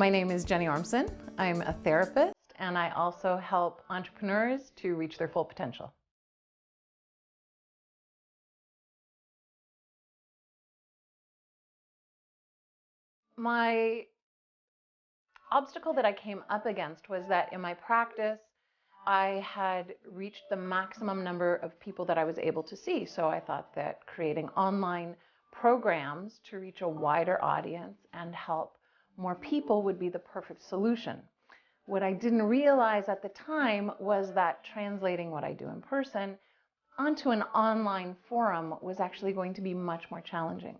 My name is Jennie Ormson. I'm a therapist, and I also help entrepreneurs to reach their full potential. My obstacle that I came up against was that in my practice, I had reached the maximum number of people that I was able to see. So I thought that creating online programs to reach a wider audience and help more people would be the perfect solution. What I didn't realize at the time was that translating what I do in person onto an online forum was actually going to be much more challenging.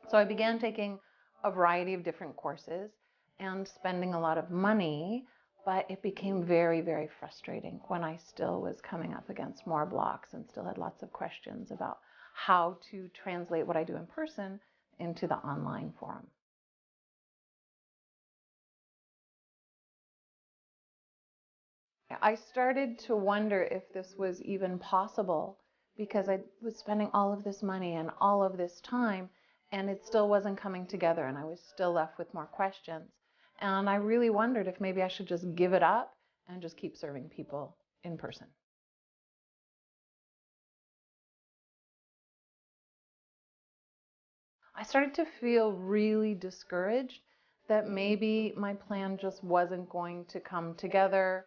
So I began taking a variety of different courses and spending a lot of money, but it became very, very frustrating when I still was coming up against more blocks and still had lots of questions about how to translate what I do in person into the online forum. I started to wonder if this was even possible because I was spending all of this money and all of this time, and it still wasn't coming together, and I was still left with more questions. And I really wondered if maybe I should just give it up and just keep serving people in person. I started to feel really discouraged that maybe my plan just wasn't going to come together.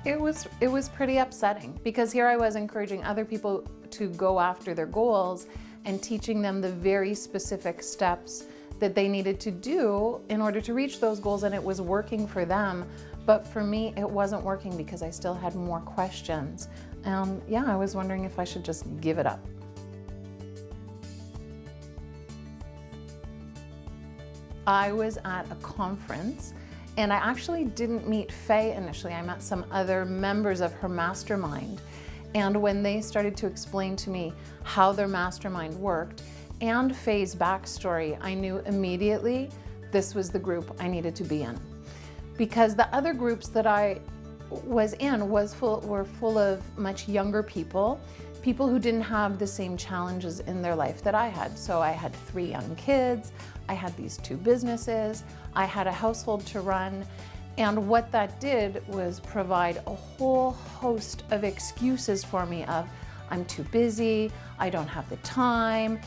It was pretty upsetting because here I was encouraging other people to go after their goals and teaching them the very specific steps that they needed to do in order to reach those goals, and it was working for them. But for me, it wasn't working because I still had more questions. And yeah, I was wondering if I should just give it up. I was at a conference and I actually didn't meet Faye initially. I met some other members of her mastermind. And when they started to explain to me how their mastermind worked and Faye's backstory, I knew immediately this was the group I needed to be in. Because the other groups that I was in were full of much younger people who didn't have the same challenges in their life that I had. So I had 3 young kids, I had these 2 businesses, I had a household to run, and what that did was provide a whole host of excuses for me of, I'm too busy, I don't have the time,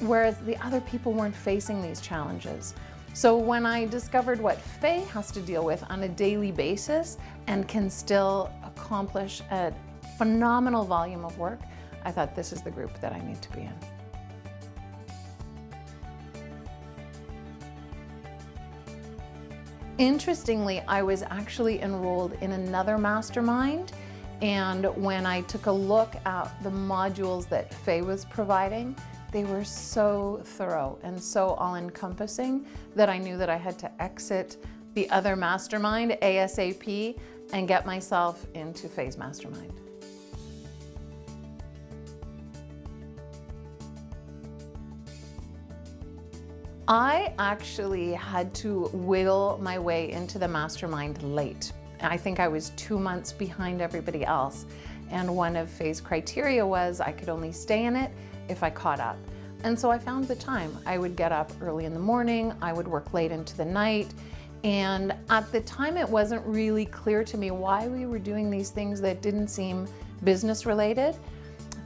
whereas the other people weren't facing these challenges. So when I discovered what Faye has to deal with on a daily basis and can still accomplish a phenomenal volume of work, I thought this is the group that I need to be in. Interestingly, I was actually enrolled in another mastermind, and when I took a look at the modules that Faye was providing, they were so thorough and so all-encompassing that I knew that I had to exit the other mastermind ASAP and get myself into Phase Mastermind. I actually had to wiggle my way into the mastermind late. I think I was 2 months behind everybody else. And one of Faye's criteria was I could only stay in it if I caught up. And so I found the time. I would get up early in the morning, I would work late into the night. And at the time, it wasn't really clear to me why we were doing these things that didn't seem business related.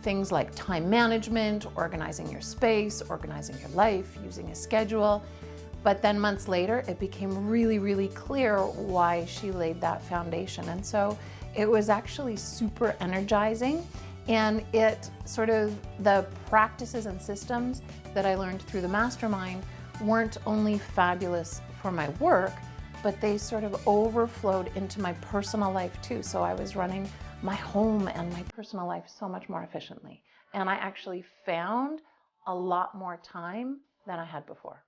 Things like time management, organizing your space, organizing your life, using a schedule. But then months later, it became really, really clear why she laid that foundation. And so it was actually super energizing. And it sort of, the practices and systems that I learned through the mastermind weren't only fabulous for my work, but they sort of overflowed into my personal life too. So I was running my home and my personal life so much more efficiently. And I actually found a lot more time than I had before.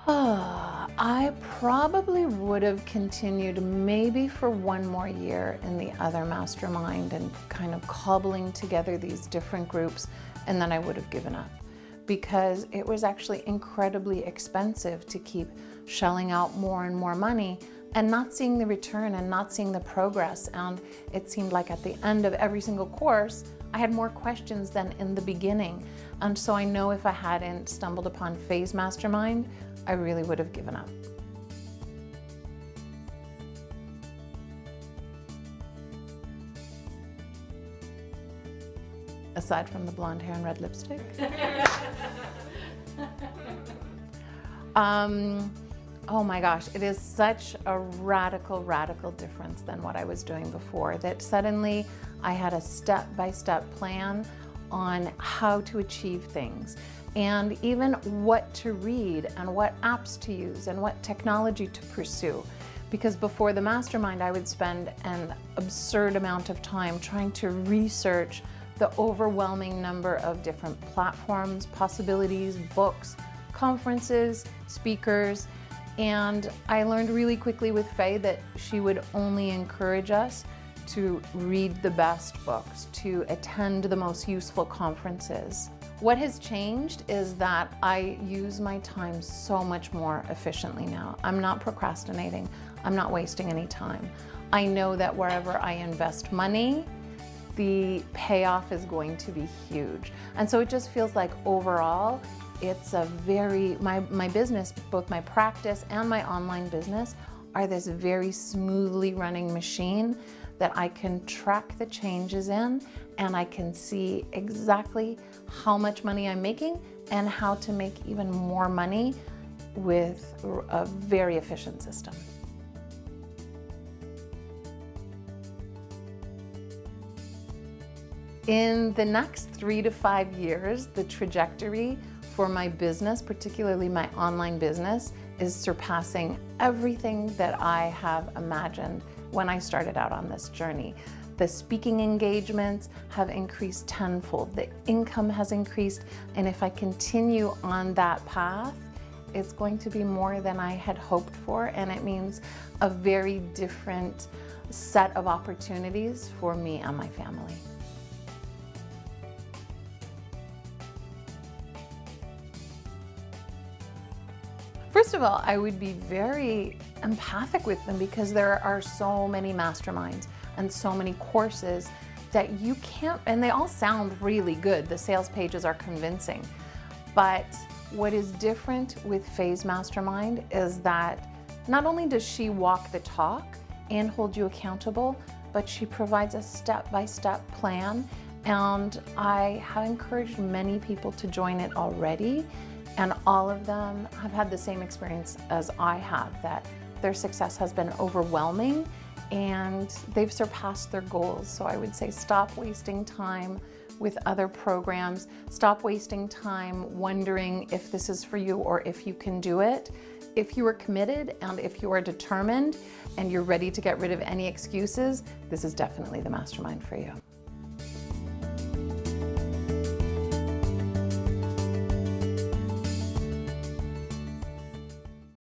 I probably would have continued maybe for 1 more year in the other mastermind and kind of cobbling together these different groups, and then I would have given up because it was actually incredibly expensive to keep shelling out more and more money and not seeing the return and not seeing the progress. And it seemed like at the end of every single course, I had more questions than in the beginning. And so I know if I hadn't stumbled upon Phase Mastermind, I really would have given up. Aside from the blonde hair and red lipstick. Oh my gosh, it is such a radical difference than what I was doing before, that suddenly I had a step-by-step plan on how to achieve things, and even what to read and what apps to use and what technology to pursue. Because before the mastermind, I would spend an absurd amount of time trying to research the overwhelming number of different platforms, possibilities, books, conferences, speakers. And I learned really quickly with Faye that she would only encourage us to read the best books, to attend the most useful conferences. What has changed is that I use my time so much more efficiently now. I'm not procrastinating. I'm not wasting any time. I know that wherever I invest money, the payoff is going to be huge. And so it just feels like overall, it's a very, my business, both my practice and my online business, are this very smoothly running machine that I can track the changes in, and I can see exactly how much money I'm making and how to make even more money with a very efficient system. In the next 3 to 5 years, the trajectory for my business, particularly my online business, is surpassing everything that I have imagined when I started out on this journey. The speaking engagements have increased tenfold, the income has increased, and if I continue on that path, it's going to be more than I had hoped for, and it means a very different set of opportunities for me and my family. First of all, I would be very empathic with them because there are so many masterminds and so many courses that you can't, and they all sound really good. The sales pages are convincing. But what is different with Phase Mastermind is that not only does she walk the talk and hold you accountable, but she provides a step-by-step plan. And I have encouraged many people to join it already. And all of them have had the same experience as I have, that their success has been overwhelming and they've surpassed their goals. So I would say stop wasting time with other programs. Stop wasting time wondering if this is for you or if you can do it. If you are committed and if you are determined and you're ready to get rid of any excuses, this is definitely the mastermind for you.